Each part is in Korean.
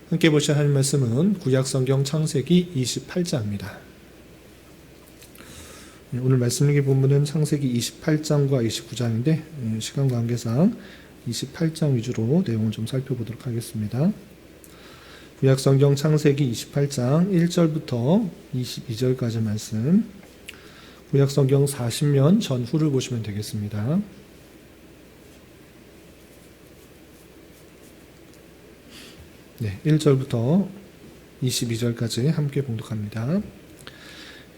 함께 보실 하나님 말씀은 구약성경 창세기 28장입니다. 오늘 말씀 읽기 본문은 창세기 28장과 29장인데 시간 관계상 28장 위주로 내용을 좀 살펴보도록 하겠습니다. 구약성경 창세기 28장 1절부터 22절까지 말씀, 구약성경 40년 전후를 보시면 되겠습니다. 네, 1절부터 22절까지 함께 봉독합니다.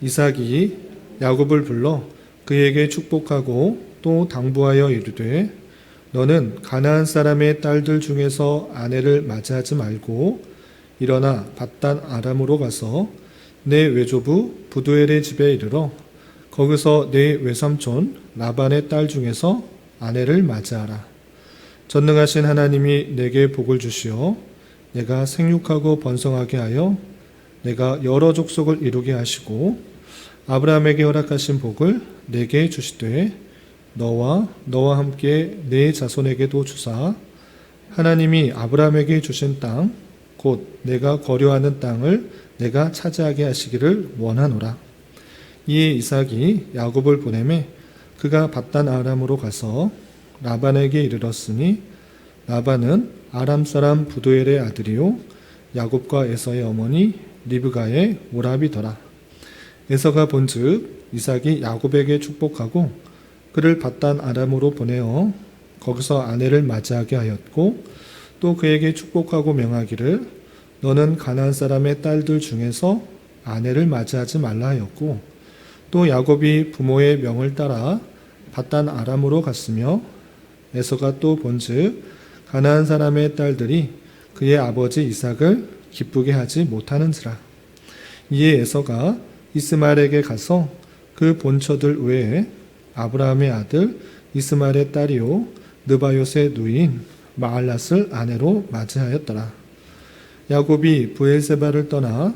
이삭이 야곱을 불러 그에게 축복하고 또 당부하여 이르되 너는 가나안 사람의 딸들 중에서 아내를 맞이하지 말고 일어나 밧단 아람으로 가서 내 외조부 부두엘의 집에 이르러 거기서 내 외삼촌 라반의 딸 중에서 아내를 맞이하라. 전능하신 하나님이 내게 복을 주시어 내가 생육하고 번성하게 하여 내가 여러 족속을 이루게 하시고 아브라함에게 허락하신 복을 내게 주시되 너와 함께 내 자손에게도 주사 하나님이 아브라함에게 주신 땅 곧 내가 거류하는 땅을 내가 차지하게 하시기를 원하노라. 이에 이삭이 야곱을 보내매 그가 밧단 아람으로 가서 라반에게 이르렀으니 라반은 아람 사람 부두엘의 아들이요 야곱과 에서의 어머니 리브가의 오라비더라. 에서가 본즉 이삭이 야곱에게 축복하고 그를 밧단 아람으로 보내어 거기서 아내를 맞이하게 하였고 또 그에게 축복하고 명하기를 너는 가나안 사람의 딸들 중에서 아내를 맞이하지 말라 하였고 또 야곱이 부모의 명을 따라 밧단 아람으로 갔으며 에서가 또 본즉 가나안 사람의 딸들이 그의 아버지 이삭을 기쁘게 하지 못하는지라. 이에 에서가 이스마엘에게 가서 그 본처들 외에 아브라함의 아들 이스마엘의 딸이요 느바요스의 누인 마알랏을 아내로 맞이하였더라. 야곱이 브엘세바를 떠나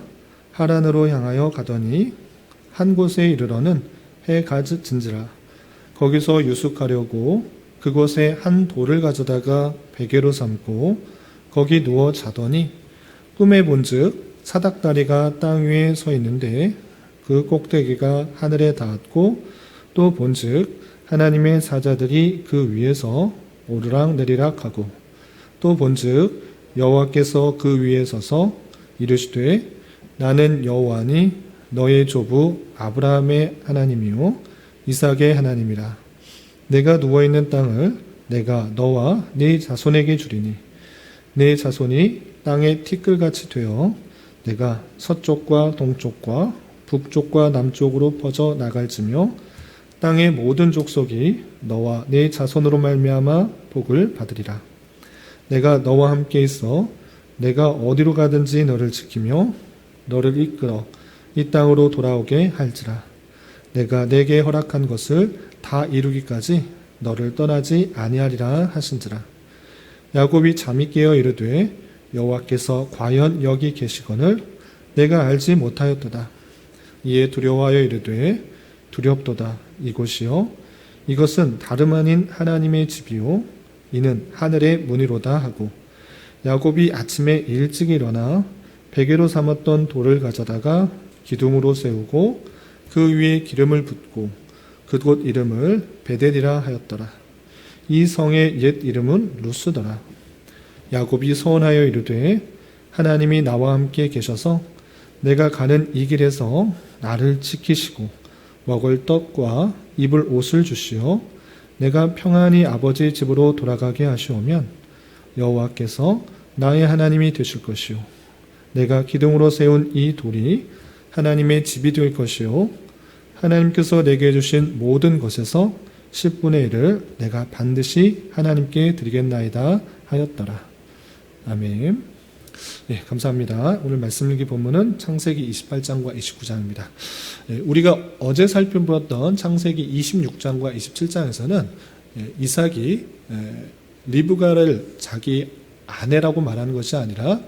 하란으로 향하여 가더니 한 곳에 이르러는 해가 진지라. 거기서 유숙하려고 그곳에 한 돌을 가져다가 베개로 삼고 거기 누워 자더니 꿈에 본즉 사닥다리가 땅 위에 서 있는데 그 꼭대기가 하늘에 닿았고 또 본즉 하나님의 사자들이 그 위에서 오르락 내리락 하고 또 본즉 여호와께서 그 위에 서서 이르시되 나는 여호와니 너의 조부 아브라함의 하나님이요 이삭의 하나님이라. 내가 누워있는 땅을 내가 너와 네 자손에게 주리니 네 자손이 땅의 티끌같이 되어 내가 서쪽과 동쪽과 북쪽과 남쪽으로 퍼져 나갈지며 땅의 모든 족속이 너와 네 자손으로 말미암아 복을 받으리라. 내가 너와 함께 있어 내가 어디로 가든지 너를 지키며 너를 이끌어 이 땅으로 돌아오게 할지라. 내가 내게 허락한 것을 다 이루기까지 너를 떠나지 아니하리라 하신지라. 야곱이 잠이 깨어 이르되 여호와께서 과연 여기 계시거늘 내가 알지 못하였도다. 이에 두려워하여 이르되 두렵도다. 이곳이요 이것은 다름 아닌 하나님의 집이요 이는 하늘의 문이로다 하고 야곱이 아침에 일찍 일어나 베개로 삼았던 돌을 가져다가 기둥으로 세우고 그 위에 기름을 붓고 그곳 이름을 베델이라 하였더라. 이 성의 옛 이름은 루스더라. 야곱이 서원하여 이르되 하나님이 나와 함께 계셔서 내가 가는 이 길에서 나를 지키시고 먹을 떡과 입을 옷을 주시어 내가 평안히 아버지 집으로 돌아가게 하시오면 여호와께서 나의 하나님이 되실 것이요 내가 기둥으로 세운 이 돌이 하나님의 집이 될 것이요 하나님께서 내게 주신 모든 것에서 10분의 1을 내가 반드시 하나님께 드리겠나이다 하였더라. 아멘. 예, 감사합니다. 오늘 말씀 읽기 본문은 창세기 28장과 29장입니다. 예, 우리가 어제 살펴보았던 창세기 26장과 27장에서는 이삭이 리브가를 자기 아내라고 말하는 것이 아니라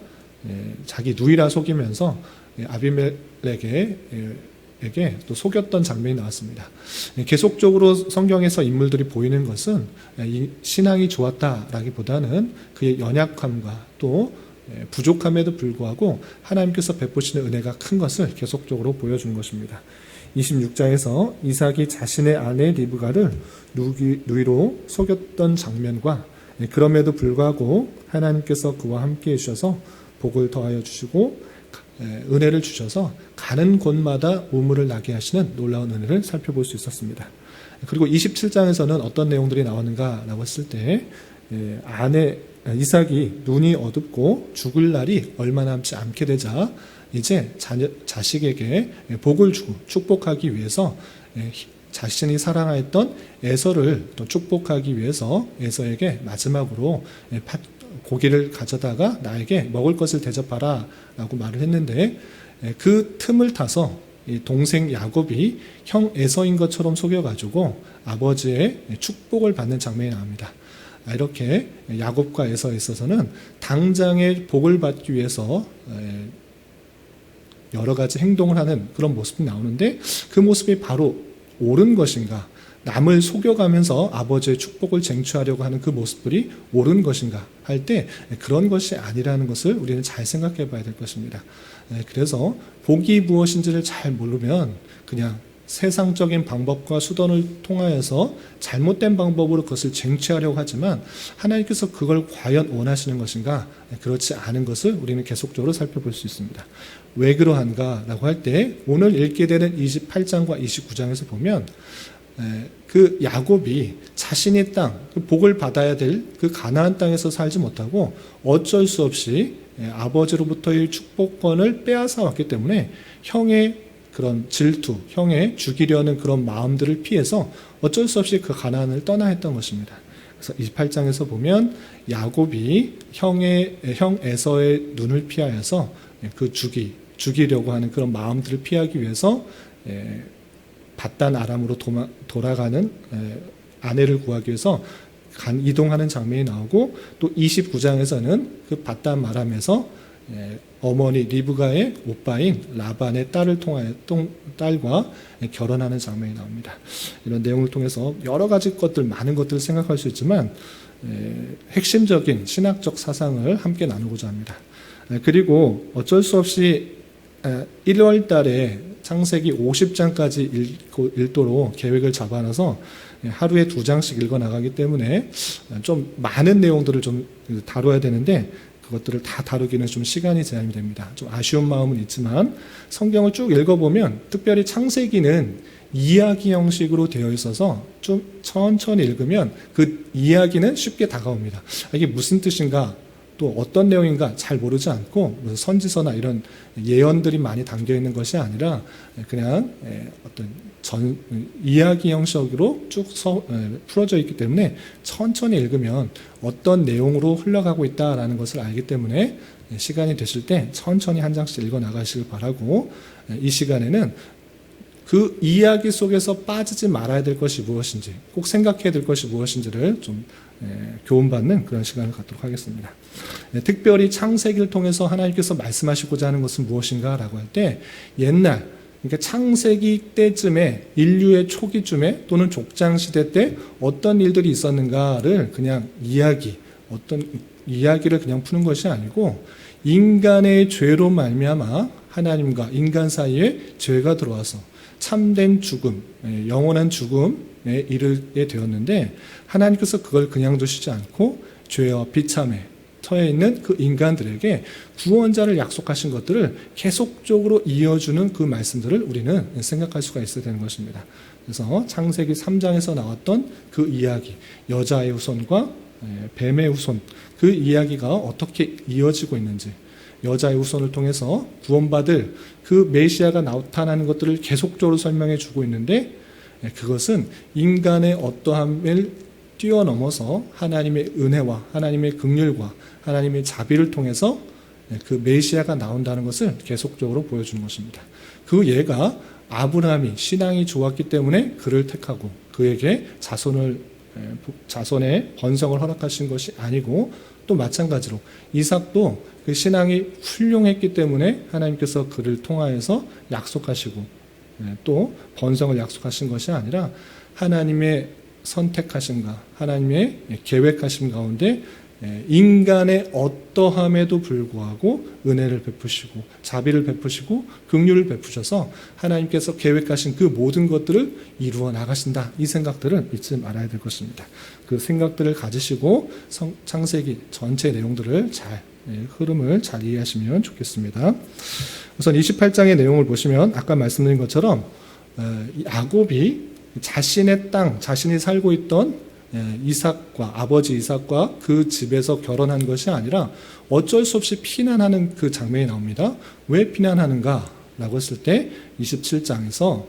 자기 누이라 속이면서 아비멜렉에게 또 속였던 장면이 나왔습니다. 계속적으로 성경에서 인물들이 보이는 것은 이 신앙이 좋았다라기보다는 그의 연약함과 또 부족함에도 불구하고 하나님께서 베푸시는 은혜가 큰 것을 계속적으로 보여주는 것입니다. 26장에서 이삭이 자신의 아내 리브가를 누이로 속였던 장면과 그럼에도 불구하고 하나님께서 그와 함께 해주셔서 복을 더하여 주시고 은혜를 주셔서 가는 곳마다 우물을 나게 하시는 놀라운 은혜를 살펴볼 수 있었습니다. 그리고 27장에서는 어떤 내용들이 나오는가라고 했을 때 아내 이삭이 눈이 어둡고 죽을 날이 얼마 남지 않게 되자 이제 자식에게 복을 주고 축복하기 위해서 자신이 사랑했던 에서를 또 축복하기 위해서 에서에게 마지막으로 고기를 가져다가 나에게 먹을 것을 대접하라 라고 말을 했는데 그 틈을 타서 동생 야곱이 형 에서인 것처럼 속여가지고 아버지의 축복을 받는 장면이 나옵니다. 이렇게 야곱과 에서에 있어서는 당장의 복을 받기 위해서 여러 가지 행동을 하는 그런 모습이 나오는데 그 모습이 바로 옳은 것인가, 남을 속여가면서 아버지의 축복을 쟁취하려고 하는 그 모습들이 옳은 것인가 할 때 그런 것이 아니라는 것을 우리는 잘 생각해 봐야 될 것입니다. 그래서 복이 무엇인지를 잘 모르면 그냥 세상적인 방법과 수단을 통하여서 잘못된 방법으로 그것을 쟁취하려고 하지만 하나님께서 그걸 과연 원하시는 것인가, 그렇지 않은 것을 우리는 계속적으로 살펴볼 수 있습니다. 왜 그러한가 라고 할 때 오늘 읽게 되는 28장과 29장에서 보면 그 야곱이 자신의 땅, 그 복을 받아야 될 그 가나안 땅에서 살지 못하고 어쩔 수 없이 아버지로부터의 축복권을 빼앗아 왔기 때문에 형의 그런 질투, 형의 죽이려는 그런 마음들을 피해서 어쩔 수 없이 그 가나안을 떠나 했던 것입니다. 그래서 28장에서 보면 야곱이 형 에서의 눈을 피하여서 그 죽이려고 하는 그런 마음들을 피하기 위해서 밧단 아람으로 돌아가는 아내를 구하기 위해서 이동하는 장면이 나오고 또 29장에서는 그 밧단 아람에서 어머니 리브가의 오빠인 라반의 딸과 결혼하는 장면이 나옵니다. 이런 내용을 통해서 여러 가지 것들, 많은 것들을 생각할 수 있지만 핵심적인 신학적 사상을 함께 나누고자 합니다. 그리고 어쩔 수 없이 1월 달에 창세기 50장까지 읽도록 계획을 잡아놔서 하루에 2장씩 읽어나가기 때문에 좀 많은 내용들을 좀 다뤄야 되는데 그것들을 다 다루기는 좀 시간이 제한이 됩니다. 좀 아쉬운 마음은 있지만 성경을 쭉 읽어보면 특별히 창세기는 이야기 형식으로 되어 있어서 좀 천천히 읽으면 그 이야기는 쉽게 다가옵니다. 이게 무슨 뜻인가, 또 어떤 내용인가 잘 모르지 않고 무슨 선지서나 이런 예언들이 많이 담겨 있는 것이 아니라 그냥 어떤 이야기 형식으로 쭉 풀어져 있기 때문에 천천히 읽으면 어떤 내용으로 흘러가고 있다라는 것을 알기 때문에 시간이 되실 때 천천히 한 장씩 읽어 나가시길 바라고, 이 시간에는 그 이야기 속에서 빠지지 말아야 될 것이 무엇인지, 꼭 생각해야 될 것이 무엇인지를 좀 교훈받는 그런 시간을 갖도록 하겠습니다. 특별히 창세기를 통해서 하나님께서 말씀하시고자 하는 것은 무엇인가 라고 할 때 옛날, 그러니까 창세기 때쯤에 인류의 초기쯤에 또는 족장시대 때 어떤 일들이 있었는가를 그냥 어떤 이야기를 그냥 푸는 것이 아니고 인간의 죄로 말미암아 하나님과 인간 사이에 죄가 들어와서 참된 죽음, 영원한 죽음에 이르게 되었는데 하나님께서 그걸 그냥 두시지 않고 죄와 비참에 처해 있는 그 인간들에게 구원자를 약속하신 것들을 계속적으로 이어주는 그 말씀들을 우리는 생각할 수가 있어야 되는 것입니다. 그래서 창세기 3장에서 나왔던 그 이야기, 여자의 후손과 뱀의 후손, 그 이야기가 어떻게 이어지고 있는지, 여자의 후손을 통해서 구원받을 그 메시아가 나타나는 것들을 계속적으로 설명해 주고 있는데 그것은 인간의 어떠함을 뛰어넘어서 하나님의 은혜와 하나님의 긍휼과 하나님의 자비를 통해서 그 메시아가 나온다는 것을 계속적으로 보여주는 것입니다. 그 예가 아브라함이 신앙이 좋았기 때문에 그를 택하고 그에게 자손의 번성을 허락하신 것이 아니고, 또 마찬가지로 이삭도 그 신앙이 훌륭했기 때문에 하나님께서 그를 통하여서 약속하시고 또 번성을 약속하신 것이 아니라 하나님의 선택하심과 하나님의 계획하심 가운데 인간의 어떠함에도 불구하고 은혜를 베푸시고 자비를 베푸시고 긍휼을 베푸셔서 하나님께서 계획하신 그 모든 것들을 이루어 나가신다. 이 생각들을 잊지 말아야 될 것입니다. 그 생각들을 가지시고 창세기 전체 내용들을 흐름을 잘 이해하시면 좋겠습니다. 우선 28장의 내용을 보시면 아까 말씀드린 것처럼 야곱이 자신의 땅, 자신이 살고 있던 아버지 이삭과 그 집에서 결혼한 것이 아니라 어쩔 수 없이 피난하는 그 장면이 나옵니다. 왜 피난하는가? 라고 했을 때 27장에서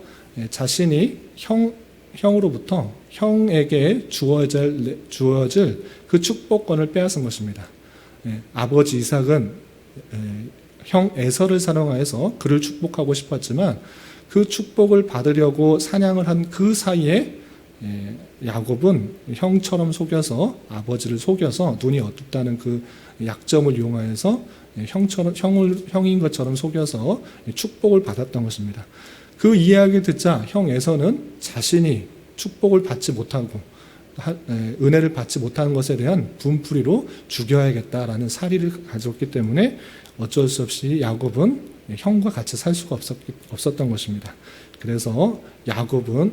자신이 형으로부터 형에게 주어질 그 축복권을 빼앗은 것입니다. 아버지 이삭은 형 에서를 사랑하여서 그를 축복하고 싶었지만 그 축복을 받으려고 사냥을 한 그 사이에 야곱은 형처럼 속여서 아버지를 속여서 눈이 어둡다는 그 약점을 이용하여서 형인 것처럼 속여서 축복을 받았던 것입니다. 그 이야기를 듣자 형 에서는 자신이 축복을 받지 못하고 은혜를 받지 못하는 것에 대한 분풀이로 죽여야겠다라는 사리를 가졌기 때문에 어쩔 수 없이 야곱은 형과 같이 살 수가 없었던 것입니다. 그래서 야곱은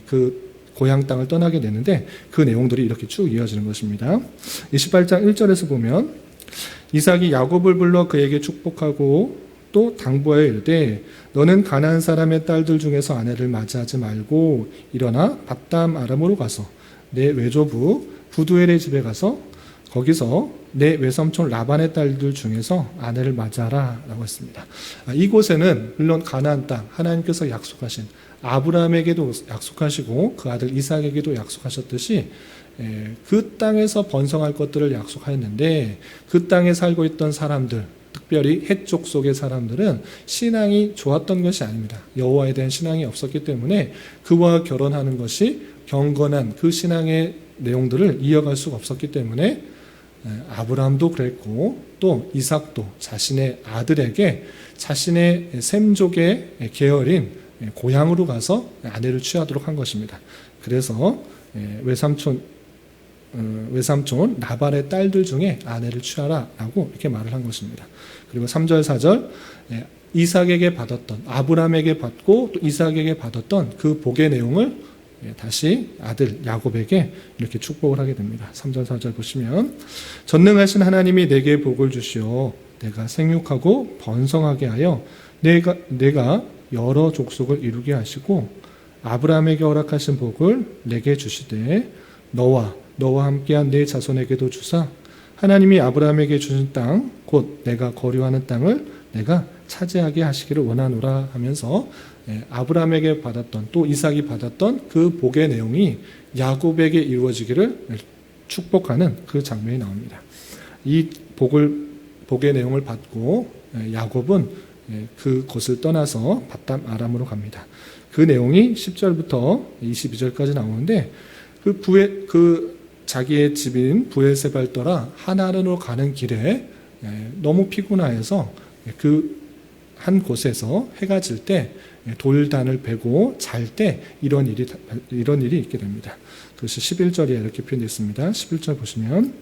그 고향 땅을 떠나게 되는데 그 내용들이 이렇게 쭉 이어지는 것입니다. 28장 1절에서 보면 이삭이 야곱을 불러 그에게 축복하고 또 당부하여 이르되 너는 가나안 사람의 딸들 중에서 아내를 맞이하지 말고 일어나 밧담 아람으로 가서 내 외조부 부두엘의 집에 가서 거기서 내 외삼촌 라반의 딸들 중에서 아내를 맞이하라 라고 했습니다. 이곳에는 물론 가나안 땅 하나님께서 약속하신 아브라함에게도 약속하시고 그 아들 이삭에게도 약속하셨듯이 그 땅에서 번성할 것들을 약속하였는데 그 땅에 살고 있던 사람들 특별히 헷족 속의 사람들은 신앙이 좋았던 것이 아닙니다. 여호와에 대한 신앙이 없었기 때문에 그와 결혼하는 것이 경건한 그 신앙의 내용들을 이어갈 수가 없었기 때문에 아브라함도 그랬고 또 이삭도 자신의 아들에게 자신의 셈족의 계열인 고향으로 가서 아내를 취하도록 한 것입니다. 그래서 외삼촌 라반의 딸들 중에 아내를 취하라라고 이렇게 말을 한 것입니다. 그리고 3절 4절 이삭에게 받았던 아브라함에게 받고 또 이삭에게 받았던 그 복의 내용을 다시 아들 야곱에게 이렇게 축복을 하게 됩니다. 3절 4절 보시면 전능하신 하나님이 내게 복을 주시어 내가 생육하고 번성하게 하여 내가 여러 족속을 이루게 하시고 아브라함에게 허락하신 복을 내게 주시되 너와 함께한 내 자손에게도 주사 하나님이 아브라함에게 주신 땅 곧 내가 거류하는 땅을 내가 차지하게 하시기를 원하노라 하면서 아브라함에게 받았던 또 이삭이 받았던 그 복의 내용이 야곱에게 이루어지기를 축복하는 그 장면이 나옵니다. 이 복의 내용을 받고 야곱은 그곳을 떠나서 밧담 아람으로 갑니다. 그 내용이 10절부터 22절까지 나오는데 자기의 집인 부엘세바를 떠나 하나른으로 가는 길에 너무 피곤하여서 그 한 곳에서 해가 질 때 돌단을 베고 잘 때 이런 일이 있게 됩니다. 그것이 11절에 이렇게 표현되어 있습니다. 11절 보시면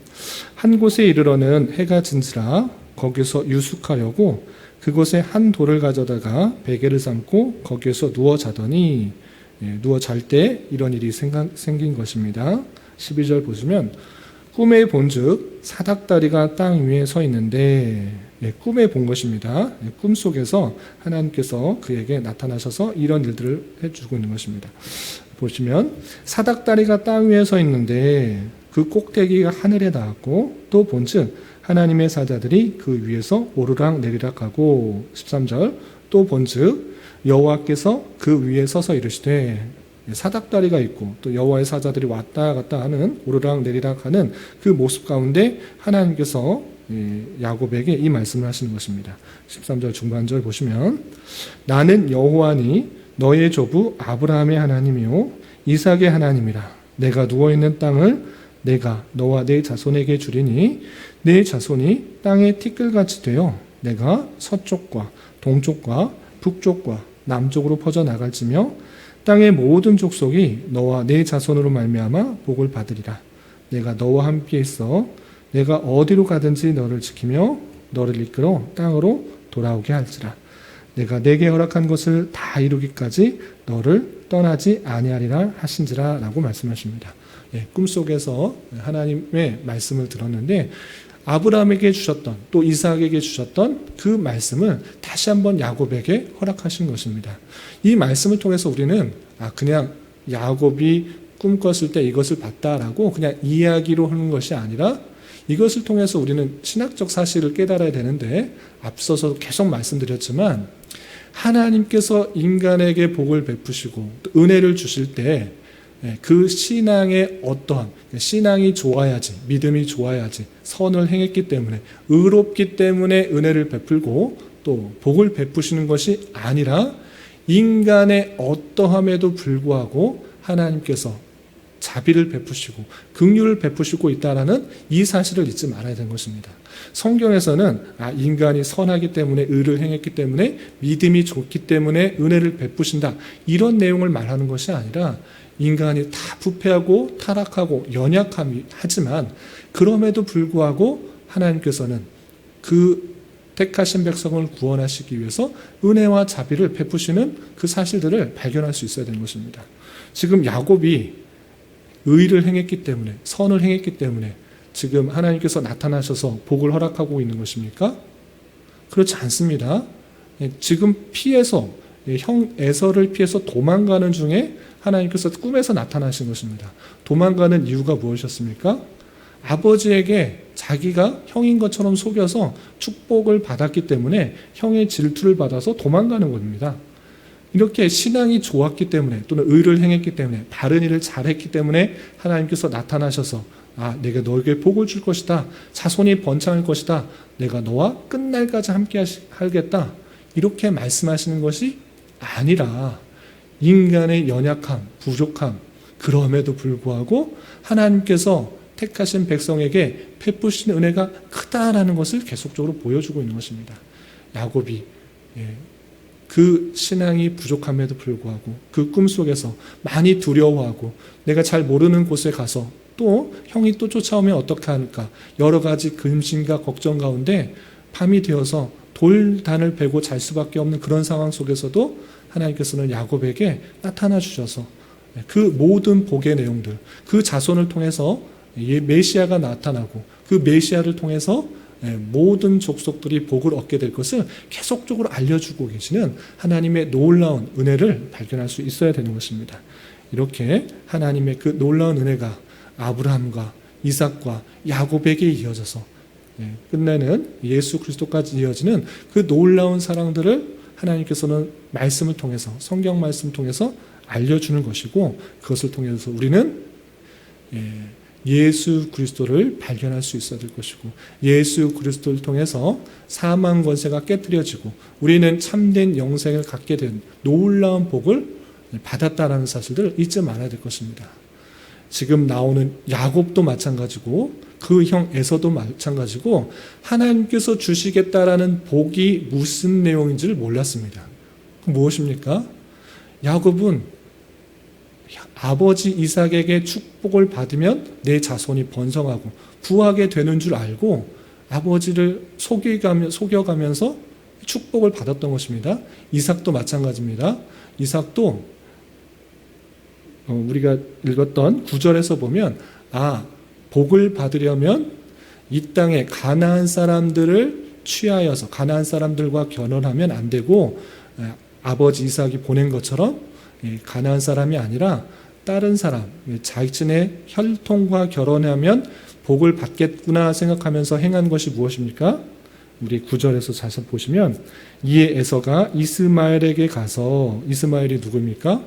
한 곳에 이르러는 해가 진지라 거기서 유숙하려고 그곳에 한 돌을 가져다가 베개를 삼고 거기에서 누워 자더니 누워 잘 때 이런 일이 생긴 것입니다. 12절 보시면 꿈에 본즉 사닥다리가 땅 위에 서 있는데 꿈에 본 것입니다. 꿈속에서 하나님께서 그에게 나타나셔서 이런 일들을 해주고 있는 것입니다. 보시면 사닥다리가 땅 위에 서 있는데 그 꼭대기가 하늘에 닿았고 또 본즉 하나님의 사자들이 그 위에서 오르락 내리락 하고 13절 또 본즉 여호와께서 그 위에 서서 이르시되 사닥다리가 있고 또 여호와의 사자들이 왔다 갔다 하는 오르락 내리락 하는 그 모습 가운데 하나님께서 야곱에게 이 말씀을 하시는 것입니다. 13절 중반절 보시면 나는 여호와니 너의 조부 아브라함의 하나님이요 이삭의 하나님이라 내가 누워있는 땅을 내가 너와 내 자손에게 주리니 내 자손이 땅의 티끌같이 되어 내가 서쪽과 동쪽과 북쪽과 남쪽으로 퍼져나갈지며 땅의 모든 족속이 너와 내 자손으로 말미암아 복을 받으리라. 내가 너와 함께 있어 내가 어디로 가든지 너를 지키며 너를 이끌어 땅으로 돌아오게 할지라. 내가 내게 허락한 것을 다 이루기까지 너를 떠나지 아니하리라 하신지라 라고 말씀하십니다. 꿈속에서 하나님의 말씀을 들었는데 아브라함에게 주셨던 또 이삭에게 주셨던 그 말씀을 다시 한번 야곱에게 허락하신 것입니다. 이 말씀을 통해서 우리는 그냥 야곱이 꿈 꿨을 때 이것을 봤다라고 그냥 이야기로 하는 것이 아니라 이것을 통해서 우리는 신학적 사실을 깨달아야 되는데 앞서서 계속 말씀드렸지만 하나님께서 인간에게 복을 베푸시고 은혜를 주실 때 그 신앙의 어떠한 신앙이 좋아야지 믿음이 좋아야지 선을 행했기 때문에 의롭기 때문에 은혜를 베풀고 또 복을 베푸시는 것이 아니라 인간의 어떠함에도 불구하고 하나님께서 자비를 베푸시고 긍휼을 베푸시고 있다라는 이 사실을 잊지 말아야 되는 것입니다. 성경에서는 인간이 선하기 때문에 의를 행했기 때문에 믿음이 좋기 때문에 은혜를 베푸신다 이런 내용을 말하는 것이 아니라 인간이 다 부패하고 타락하고 연약하지만 그럼에도 불구하고 하나님께서는 그 택하신 백성을 구원하시기 위해서 은혜와 자비를 베푸시는 그 사실들을 발견할 수 있어야 되는 것입니다. 지금 야곱이 의를 행했기 때문에 선을 행했기 때문에 지금 하나님께서 나타나셔서 복을 허락하고 있는 것입니까? 그렇지 않습니다. 지금 피해서 형 에서를 피해서 도망가는 중에 하나님께서 꿈에서 나타나신 것입니다. 도망가는 이유가 무엇이었습니까? 아버지에게 자기가 형인 것처럼 속여서 축복을 받았기 때문에 형의 질투를 받아서 도망가는 겁니다. 이렇게 신앙이 좋았기 때문에 또는 의를 행했기 때문에 바른 일을 잘했기 때문에 하나님께서 나타나셔서 내가 너에게 복을 줄 것이다. 자손이 번창할 것이다. 내가 너와 끝날까지 함께 하겠다. 이렇게 말씀하시는 것이 아니라 인간의 연약함, 부족함 그럼에도 불구하고 하나님께서 택하신 백성에게 베푸신 은혜가 크다라는 것을 계속적으로 보여주고 있는 것입니다. 야곱이 그 신앙이 부족함에도 불구하고 그 꿈속에서 많이 두려워하고 내가 잘 모르는 곳에 가서 또 형이 또 쫓아오면 어떻게 할까 여러 가지 근심과 걱정 가운데 밤이 되어서 돌단을 베고 잘 수밖에 없는 그런 상황 속에서도 하나님께서는 야곱에게 나타나 주셔서 그 모든 복의 내용들 그 자손을 통해서 메시아가 나타나고 그 메시아를 통해서 모든 족속들이 복을 얻게 될 것을 계속적으로 알려주고 계시는 하나님의 놀라운 은혜를 발견할 수 있어야 되는 것입니다. 이렇게 하나님의 그 놀라운 은혜가 아브라함과 이삭과 야곱에게 이어져서 끝내는 예수 그리스도까지 이어지는 그 놀라운 사랑들을 하나님께서는 말씀을 통해서 성경 말씀을 통해서 알려주는 것이고 그것을 통해서 우리는 예수 그리스도를 발견할 수 있어야 될 것이고 예수 그리스도를 통해서 사망 권세가 깨뜨려지고 우리는 참된 영생을 갖게 된 놀라운 복을 받았다라는 사실들을 잊지 말아야 될 것입니다. 지금 나오는 야곱도 마찬가지고 그 형 에서도 마찬가지고 하나님께서 주시겠다라는 복이 무슨 내용인지를 몰랐습니다. 무엇입니까? 야곱은 아버지 이삭에게 축복을 받으면 내 자손이 번성하고 부하게 되는 줄 알고 아버지를 속여가면서 축복을 받았던 것입니다. 이삭도 마찬가지입니다. 이삭도 우리가 읽었던 9절에서 보면 복을 받으려면 이 땅에 가나안 사람들을 취하여서 가나안 사람들과 결혼하면 안 되고 아버지 이삭이 보낸 것처럼 가나안 사람이 아니라 다른 사람, 자신의 혈통과 결혼하면 복을 받겠구나 생각하면서 행한 것이 무엇입니까? 우리 9절에서 자세히 보시면 이에 에서가 이스마엘에게 가서 이스마엘이 누구입니까?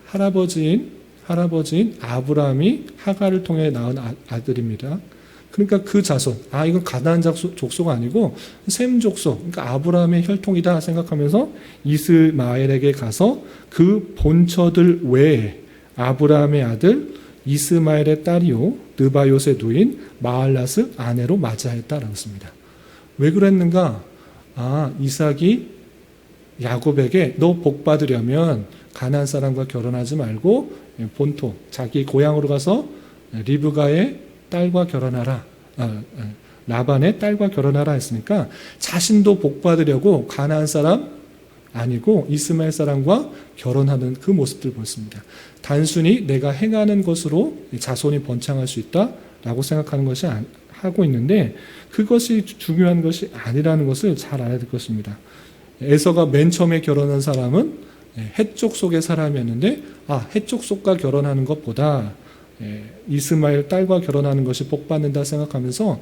할아버지인 아브라함이 하갈을 통해 낳은 아들입니다. 그러니까 그 자손, 이건 가나안 족속가 아니고 셈 족속, 그러니까 아브라함의 혈통이다 생각하면서 이스마엘에게 가서 그 본처들 외에 아브라함의 아들 이스마엘의 딸이요 느바요의 누인 마할랏을 아내로 맞이하였다라고 했습니다. 왜 그랬는가? 이삭이 야곱에게 너 복 받으려면 가나안 사람과 결혼하지 말고 본토 자기 고향으로 가서 리브가의 딸과 결혼하라. 라반의 딸과 결혼하라 했으니까 자신도 복 받으려고 가나안 사람 아니고 이스마엘 사람과 결혼하는 그 모습들 보였습니다. 단순히 내가 행하는 것으로 자손이 번창할 수 있다라고 생각하는 것이 하고 있는데 그것이 중요한 것이 아니라는 것을 잘 알아야 될 것입니다. 에서가 맨 처음에 결혼한 사람은 해족 속의 사람이었는데 해족 속과 결혼하는 것보다 이스마엘 딸과 결혼하는 것이 복받는다 생각하면서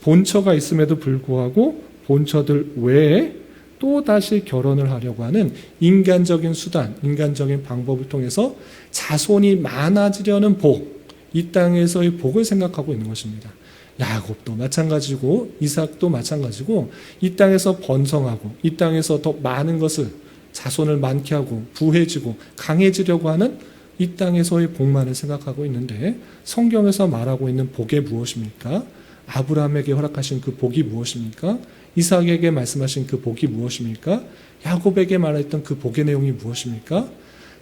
본처가 있음에도 불구하고 본처들 외에 또 다시 결혼을 하려고 하는 인간적인 수단, 인간적인 방법을 통해서 자손이 많아지려는 복, 이 땅에서의 복을 생각하고 있는 것입니다. 야곱도 마찬가지고 이삭도 마찬가지고 이 땅에서 번성하고 이 땅에서 더 많은 것을 자손을 많게 하고 부해지고 강해지려고 하는 이 땅에서의 복만을 생각하고 있는데 성경에서 말하고 있는 복이 무엇입니까? 아브라함에게 허락하신 그 복이 무엇입니까? 이삭에게 말씀하신 그 복이 무엇입니까? 야곱에게 말했던 그 복의 내용이 무엇입니까?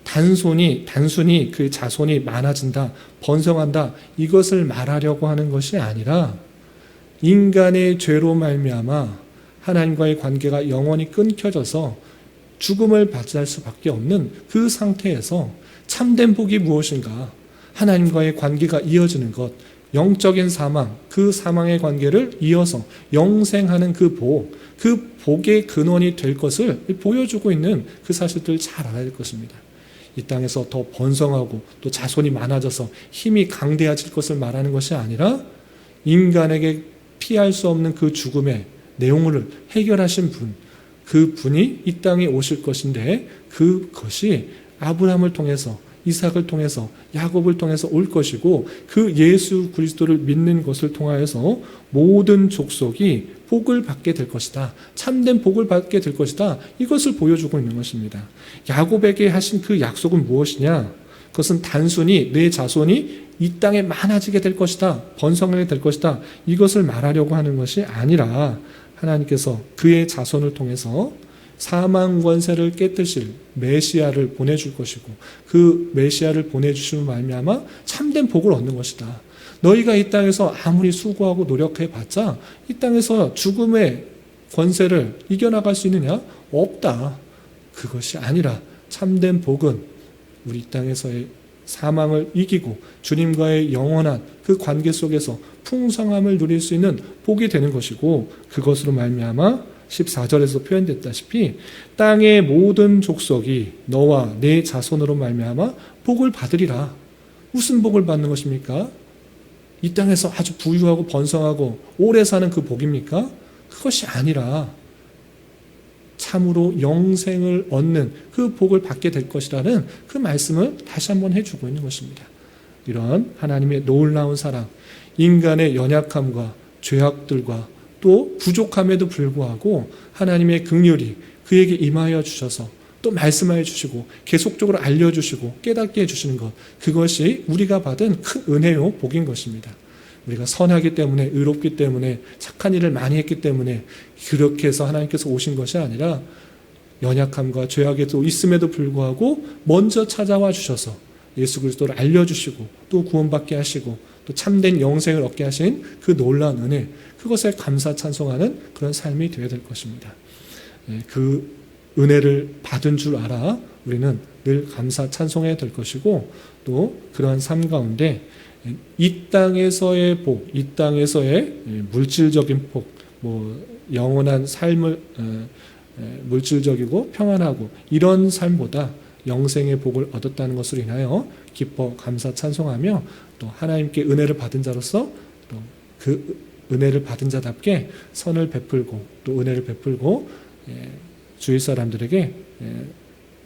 단순히 그 자손이 많아진다, 번성한다 이것을 말하려고 하는 것이 아니라 인간의 죄로 말미암아 하나님과의 관계가 영원히 끊겨져서 죽음을 맞이할 수밖에 없는 그 상태에서 참된 복이 무엇인가? 하나님과의 관계가 이어지는 것, 영적인 사망, 그 사망의 관계를 이어서 영생하는 그 복의 근원이 될 것을 보여주고 있는 그 사실들을 잘 알아야 될 것입니다. 이 땅에서 더 번성하고 또 자손이 많아져서 힘이 강대해질 것을 말하는 것이 아니라 인간에게 피할 수 없는 그 죽음의 내용을 해결하신 분, 그 분이 이 땅에 오실 것인데 그것이 아브라함을 통해서 이삭을 통해서 야곱을 통해서 올 것이고 그 예수 그리스도를 믿는 것을 통하여서 모든 족속이 복을 받게 될 것이다. 참된 복을 받게 될 것이다. 이것을 보여주고 있는 것입니다. 야곱에게 하신 그 약속은 무엇이냐? 그것은 단순히 내 자손이 이 땅에 많아지게 될 것이다. 번성하게 될 것이다. 이것을 말하려고 하는 것이 아니라 하나님께서 그의 자손을 통해서 사망 권세를 깨뜨릴 메시아를 보내줄 것이고 그 메시아를 보내주시면 말미암아 참된 복을 얻는 것이다. 너희가 이 땅에서 아무리 수고하고 노력해봤자 이 땅에서 죽음의 권세를 이겨나갈 수 있느냐? 없다. 그것이 아니라 참된 복은 우리 이 땅에서의 사망을 이기고 주님과의 영원한 그 관계 속에서 풍성함을 누릴 수 있는 복이 되는 것이고 그것으로 말미암아 14절에서 표현됐다시피 땅의 모든 족속이 너와 내 자손으로 말미암아 복을 받으리라. 무슨 복을 받는 것입니까? 이 땅에서 아주 부유하고 번성하고 오래 사는 그 복입니까? 그것이 아니라 참으로 영생을 얻는 그 복을 받게 될 것이라는 그 말씀을 다시 한번 해주고 있는 것입니다. 이런 하나님의 놀라운 사랑, 인간의 연약함과 죄악들과 또 부족함에도 불구하고 하나님의 긍휼이 그에게 임하여 주셔서 또 말씀하여 주시고 계속적으로 알려주시고 깨닫게 해주시는 것, 그것이 우리가 받은 큰 은혜요 복인 것입니다. 우리가 선하기 때문에, 의롭기 때문에, 착한 일을 많이 했기 때문에 그렇게 해서 하나님께서 오신 것이 아니라 연약함과 죄악에도 있음에도 불구하고 먼저 찾아와 주셔서 예수 그리스도를 알려주시고 또 구원받게 하시고 또 참된 영생을 얻게 하신 그 놀라운 은혜, 그것에 감사 찬송하는 그런 삶이 되어야 될 것입니다. 그 은혜를 받은 줄 알아 우리는 늘 감사 찬송해야 될 것이고 또 그러한 삶 가운데 이 땅에서의 복, 이 땅에서의 물질적인 복, 영원한 삶을 물질적이고 평안하고 이런 삶보다 영생의 복을 얻었다는 것으로 인하여 기뻐 감사 찬송하며 또 하나님께 은혜를 받은 자로서 또 그 은혜를 받은 자답게 선을 베풀고 또 은혜를 베풀고 주위 사람들에게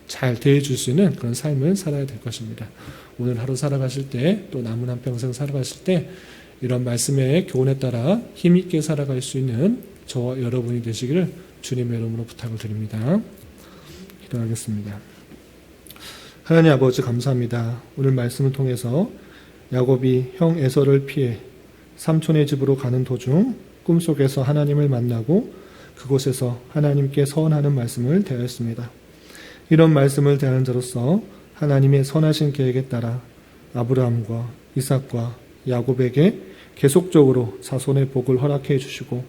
잘 대해줄 수 있는 그런 삶을 살아야 될 것입니다. 오늘 하루 살아가실 때 또 남은 한평생 살아가실 때 이런 말씀의 교훈에 따라 힘있게 살아갈 수 있는 저와 여러분이 되시기를 주님의 이름으로 부탁을 드립니다. 기도하겠습니다. 하나님 아버지 감사합니다. 오늘 말씀을 통해서 야곱이 형 에서를 피해 삼촌의 집으로 가는 도중 꿈속에서 하나님을 만나고 그곳에서 하나님께 서원하는 말씀을 대하였습니다. 이런 말씀을 대하는 자로서 하나님의 선하신 계획에 따라 아브라함과 이삭과 야곱에게 계속적으로 자손의 복을 허락해 주시고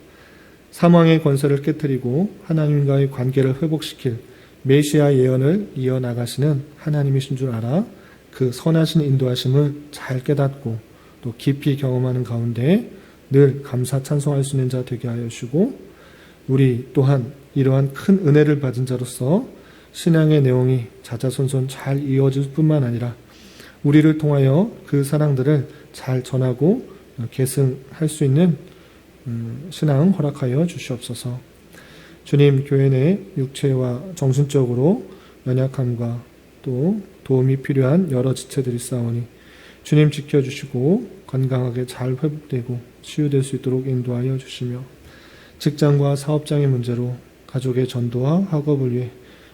사망의 권세를 깨뜨리고 하나님과의 관계를 회복시킬 메시아 예언을 이어나가시는 하나님이신 줄 알아 그 선하신 인도하심을 잘 깨닫고 또 깊이 경험하는 가운데 늘 감사 찬송할 수 있는 자 되게 하여 주시고 우리 또한 이러한 큰 은혜를 받은 자로서 신앙의 내용이 자자손손 잘 이어질 뿐만 아니라 우리를 통하여 그 사랑들을 잘 전하고 계승할 수 있는 신앙 허락하여 주시옵소서. 주님, 교회 내 육체와 정신적으로 연약함과 또 도움이 필요한 여러 지체들이 있사오니 주님 지켜주시고 건강하게 잘 회복되고 치유될 수 있도록 인도하여 주시며 직장과 사업장의 문제로 가족의 전도와 학업을 위해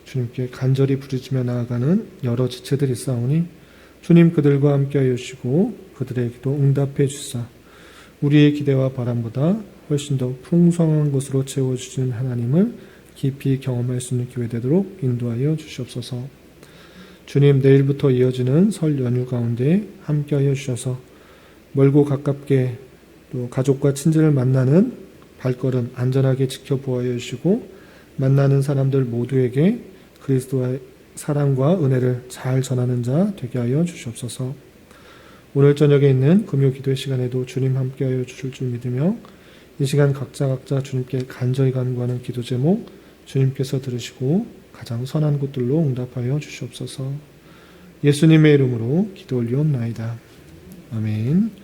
주님께 간절히 부르짖며 나아가는 여러 지체들이 있사오니 주님 그들과 함께하여 주시고 그들의 기도 응답해 주사 우리의 기대와 바람보다 훨씬 더 풍성한 것으로 채워주시는 하나님을 깊이 경험할 수 있는 기회 되도록 인도하여 주시옵소서. 주님, 내일부터 이어지는 설 연휴 가운데 함께하여 주셔서 멀고 가깝게 또 가족과 친지를 만나는 발걸음 안전하게 지켜보아여 주시고 만나는 사람들 모두에게 그리스도의 사랑과 은혜를 잘 전하는 자 되게 하여 주시옵소서. 오늘 저녁에 있는 금요 기도의 시간에도 주님 함께하여 주실 줄 믿으며 이 시간 각자 주님께 간절히 간구하는 기도 제목 주님께서 들으시고 가장 선한 곳들로 응답하여 주시옵소서. 예수님의 이름으로 기도 올리옵나이다. 아멘.